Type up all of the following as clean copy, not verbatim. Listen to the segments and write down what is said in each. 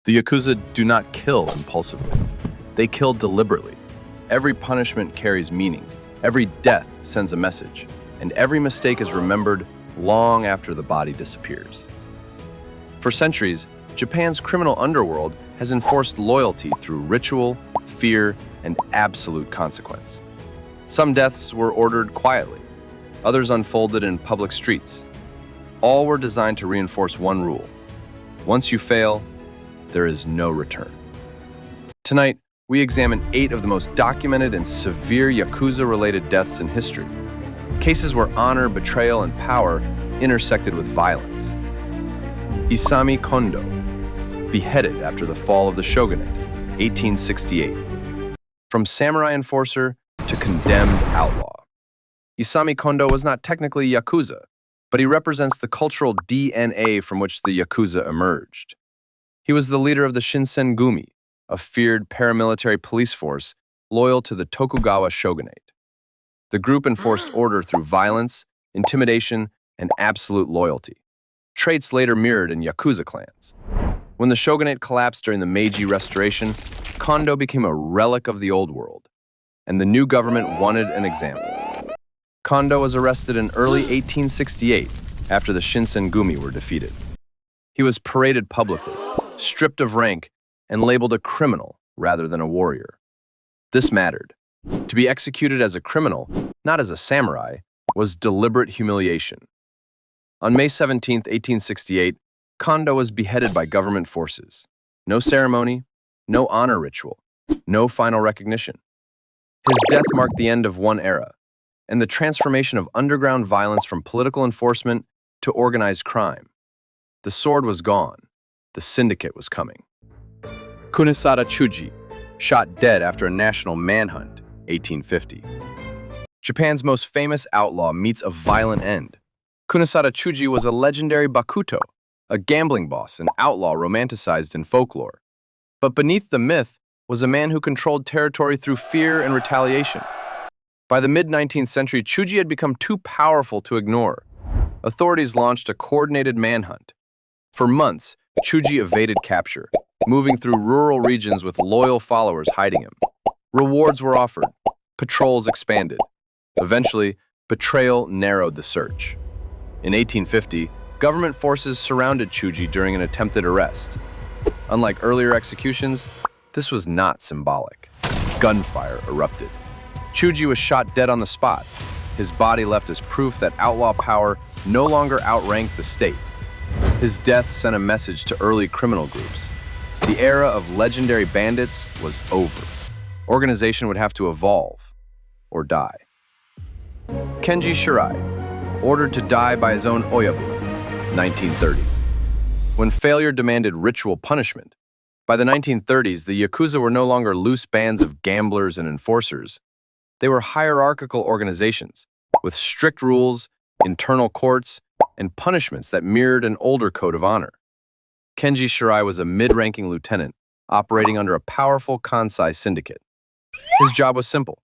The Yakuza do not kill impulsively. They kill deliberately. Every punishment carries meaning. Every death sends a message. And every mistake is remembered long after the body disappears. For centuries, Japan's criminal underworld has enforced loyalty through ritual, fear, and absolute consequence. Some deaths were ordered quietly. Others unfolded in public streets. All were designed to reinforce one rule. Once you fail, there is no return. Tonight, we examine 8 of the most documented and severe Yakuza-related deaths in history. Cases where honor, betrayal, and power intersected with violence. Isami Kondo, beheaded after the fall of the shogunate, 1868. From samurai enforcer to condemned outlaw. Isami Kondo was not technically Yakuza, but he represents the cultural DNA from which the Yakuza emerged. He was the leader of the Shinsengumi, a feared paramilitary police force loyal to the Tokugawa shogunate. The group enforced order through violence, intimidation, and absolute loyalty, traits later mirrored in Yakuza clans. When the shogunate collapsed during the Meiji Restoration, Kondo became a relic of the old world, and the new government wanted an example. Kondo was arrested in early 1868 after the Shinsengumi were defeated. He was paraded publicly, stripped of rank, and labeled a criminal rather than a warrior. This mattered. To be executed as a criminal, not as a samurai, was deliberate humiliation. On May 17, 1868, Kondo was beheaded by government forces. No ceremony, no honor ritual, no final recognition. His death marked the end of one era, and the transformation of underground violence from political enforcement to organized crime. The sword was gone. The syndicate was coming. Kunisada Chuji, shot dead after a national manhunt, 1850. Japan's most famous outlaw meets a violent end. Kunisada Chuji was a legendary bakuto, a gambling boss and outlaw romanticized in folklore. But beneath the myth was a man who controlled territory through fear and retaliation. By the mid-19th century, Chuji had become too powerful to ignore. Authorities launched a coordinated manhunt. For months, Chuji evaded capture, moving through rural regions with loyal followers hiding him. Rewards were offered. Patrols expanded. Eventually, betrayal narrowed the search. In 1850, government forces surrounded Chuji during an attempted arrest. Unlike earlier executions, this was not symbolic. Gunfire erupted. Chuji was shot dead on the spot. His body left as proof that outlaw power no longer outranked the state. His death sent a message to early criminal groups. The era of legendary bandits was over. Organization would have to evolve or die. Kenji Shereai, ordered to die by his own oyabu, 1930s. When failure demanded ritual punishment, by the 1930s, the Yakuza were no longer loose bands of gamblers and enforcers. They were hierarchical organizations with strict rules, internal courts, and punishments that mirrored an older code of honor. Kenji Shereai was a mid-ranking lieutenant operating under a powerful Kansai syndicate. His job was simple: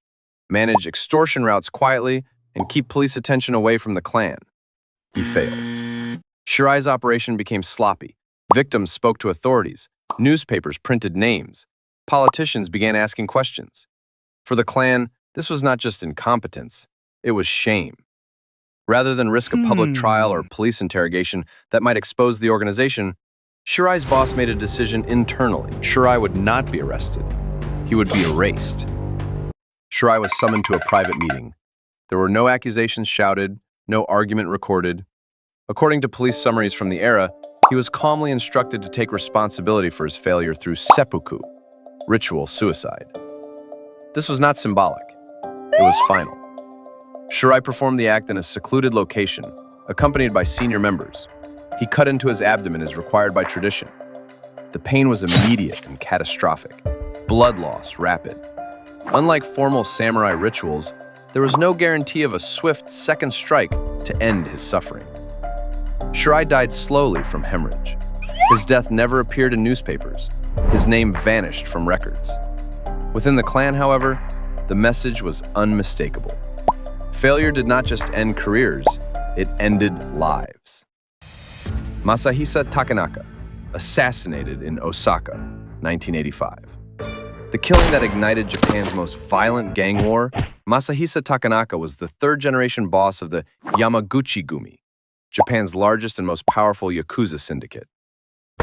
manage extortion routes quietly and keep police attention away from the clan. He failed. Shirai's operation became sloppy. Victims spoke to authorities. Newspapers printed names. Politicians began asking questions. For the clan, this was not just incompetence, it was shame. Rather than risk a public trial or police interrogation that might expose the organization, Shirai's boss made a decision internally. Shereai would not be arrested. He would be erased. Shereai was summoned to a private meeting. There were no accusations shouted, no argument recorded. According to police summaries from the era, he was calmly instructed to take responsibility for his failure through seppuku, ritual suicide. This was not symbolic. It was final. Shereai performed the act in a secluded location, accompanied by senior members. He cut into his abdomen as required by tradition. The pain was immediate and catastrophic. Blood loss rapid. Unlike formal samurai rituals, there was no guarantee of a swift second strike to end his suffering. Shereai died slowly from hemorrhage. His death never appeared in newspapers. His name vanished from records. Within the clan, however, the message was unmistakable. Failure did not just end careers, it ended lives. Masahisa Takanaka, assassinated in Osaka, 1985. The killing that ignited Japan's most violent gang war, Masahisa Takanaka was the third-generation boss of the Yamaguchi-gumi, Japan's largest and most powerful Yakuza syndicate.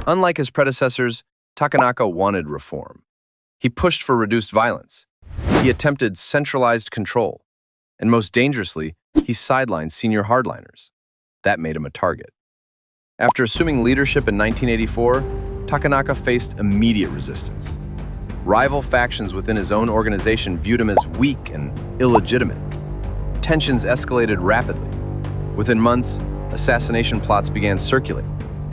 Unlike his predecessors, Takanaka wanted reform. He pushed for reduced violence. He attempted centralized control. And most dangerously, he sidelined senior hardliners. That made him a target. After assuming leadership in 1984, Takanaka faced immediate resistance. Rival factions within his own organization viewed him as weak and illegitimate. Tensions escalated rapidly. Within months, assassination plots began circulating.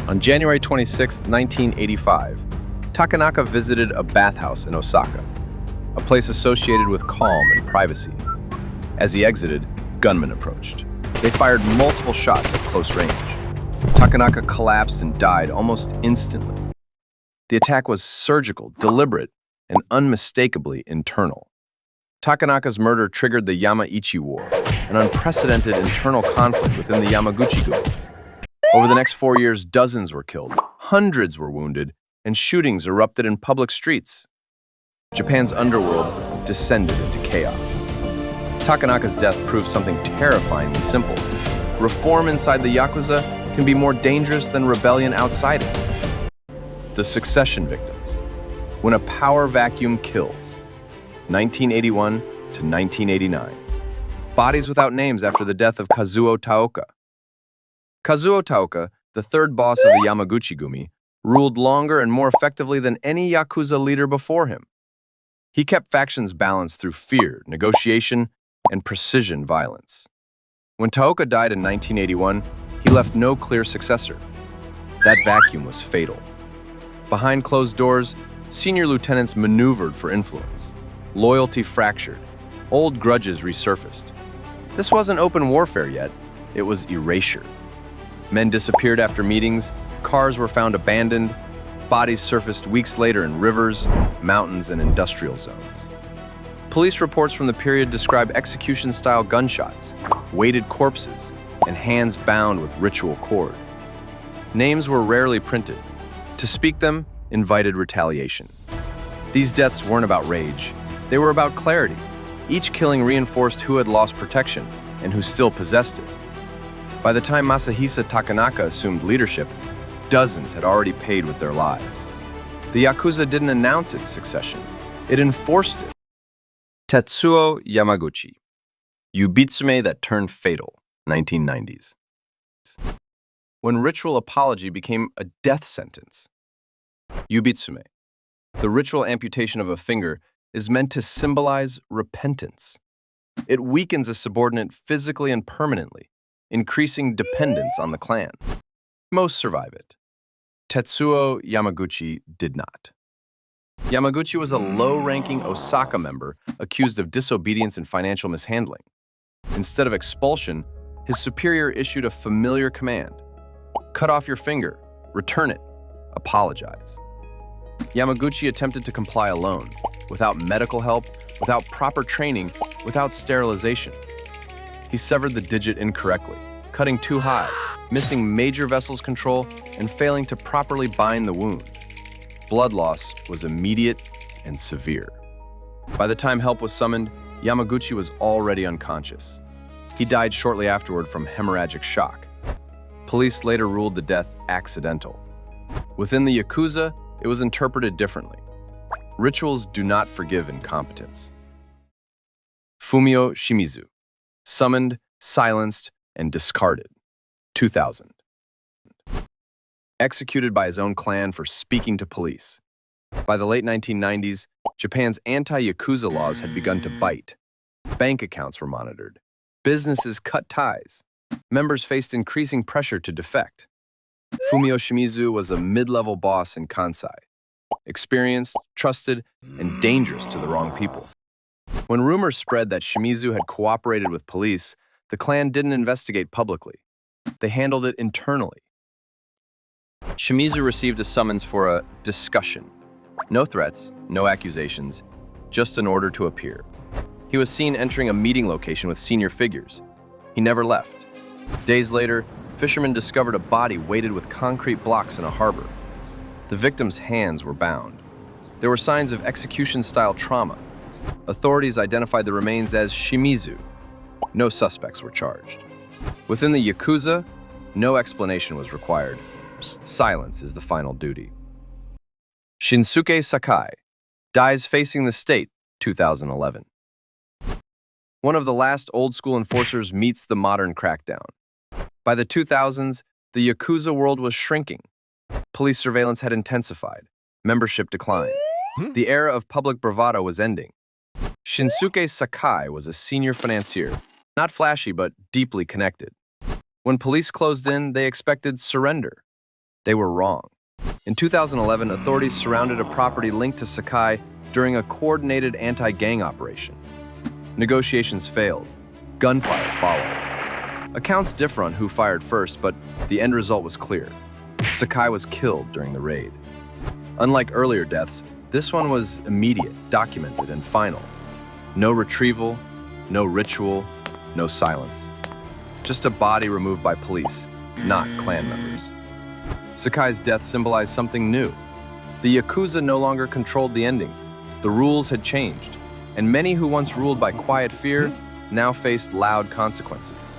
On January 26, 1985, Takanaka visited a bathhouse in Osaka, a place associated with calm and privacy. As he exited, gunmen approached. They fired multiple shots at close range. Takanaka collapsed and died almost instantly. The attack was surgical, deliberate, and unmistakably internal. Takanaka's murder triggered the Yamaichi War, an unprecedented internal conflict within the Yamaguchi-gumi. Over the next 4 years, dozens were killed, hundreds were wounded, and shootings erupted in public streets. Japan's underworld descended into chaos. Takanaka's death proved something terrifyingly simple. Reform inside the Yakuza can be more dangerous than rebellion outside it. The succession victims. When a power vacuum kills. 1981 to 1989. Bodies without names after the death of Kazuo Taoka. Kazuo Taoka, the third boss of the Yamaguchi-gumi, ruled longer and more effectively than any Yakuza leader before him. He kept factions balanced through fear, negotiation, and precision violence. When Taoka died in 1981, he left no clear successor. That vacuum was fatal. Behind closed doors, senior lieutenants maneuvered for influence. Loyalty fractured. Old grudges resurfaced. This wasn't open warfare yet. It was erasure. Men disappeared after meetings, cars were found abandoned, bodies surfaced weeks later in rivers, mountains, and industrial zones. Police reports from the period describe execution-style gunshots, weighted corpses, and hands bound with ritual cord. Names were rarely printed. To speak them invited retaliation. These deaths weren't about rage. They were about clarity. Each killing reinforced who had lost protection and who still possessed it. By the time Masahisa Takanaka assumed leadership, dozens had already paid with their lives. The Yakuza didn't announce its succession. It enforced it. Tetssuo Yamaguchi. Yubitsume that turned fatal, 1990s. When ritual apology became a death sentence. Yubitsume. The ritual amputation of a finger is meant to symbolize repentance. It weakens a subordinate physically and permanently, increasing dependence on the clan. Most survive it. Tetssuo Yamaguchi did not. Yamaguchi was a low-ranking Osaka member accused of disobedience and financial mishandling. Instead of expulsion, his superior issued a familiar command. Cut off your finger, return it, apologize. Yamaguchi attempted to comply alone, without medical help, without proper training, without sterilization. He severed the digit incorrectly, cutting too high, missing major vessels control, and failing to properly bind the wound. Blood loss was immediate and severe. By the time help was summoned, Yamaguchi was already unconscious. He died shortly afterward from hemorrhagic shock. Police later ruled the death accidental. Within the Yakuza, it was interpreted differently. Rituals do not forgive incompetence. Fumio Shimizu. Summoned, silenced, and discarded. 2000. Executed by his own clan for speaking to police. By the late 1990s, Japan's anti-Yakuza laws had begun to bite. Bank accounts were monitored. Businesses cut ties. Members faced increasing pressure to defect. Fumio Shimizu was a mid-level boss in Kansai. Experienced, trusted, and dangerous to the wrong people. When rumors spread that Shimizu had cooperated with police, the clan didn't investigate publicly. They handled it internally. Shimizu received a summons for a discussion. No threats, no accusations, just an order to appear. He was seen entering a meeting location with senior figures. He never left. Days later, fishermen discovered a body weighted with concrete blocks in a harbor. The victim's hands were bound. There were signs of execution-style trauma. Authorities identified the remains as Shimizu. No suspects were charged. Within the Yakuza, no explanation was required. Silence is the final duty. Shinsuk Sakai dies facing the state, 2011. One of the last old-school enforcers meets the modern crackdown. By the 2000s, the Yakuza world was shrinking. Police surveillance had intensified. Membership declined. The era of public bravado was ending. Shinsuk Sakai was a senior financier, not flashy but deeply connected. When police closed in, they expected surrender. They were wrong. In 2011, authorities surrounded a property linked to Sakai during a coordinated anti-gang operation. Negotiations failed. Gunfire followed. Accounts differ on who fired first, but the end result was clear. Sakai was killed during the raid. Unlike earlier deaths, this one was immediate, documented, and final. No retrieval, no ritual, no silence. Just a body removed by police, not clan members. Sakai's death symbolized something new. The Yakuza no longer controlled the endings. The rules had changed, and many who once ruled by quiet fear now faced loud consequences.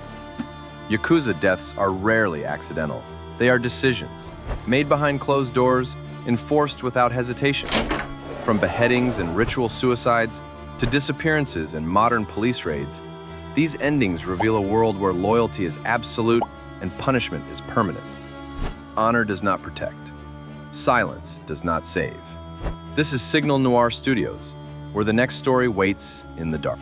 Yakuza deaths are rarely accidental. They are decisions, made behind closed doors, enforced without hesitation. From beheadings and ritual suicides to disappearances and modern police raids, these endings reveal a world where loyalty is absolute and punishment is permanent. Honor does not protect. Silence does not save. This is Signal Noir Studios, where the next story waits in the dark.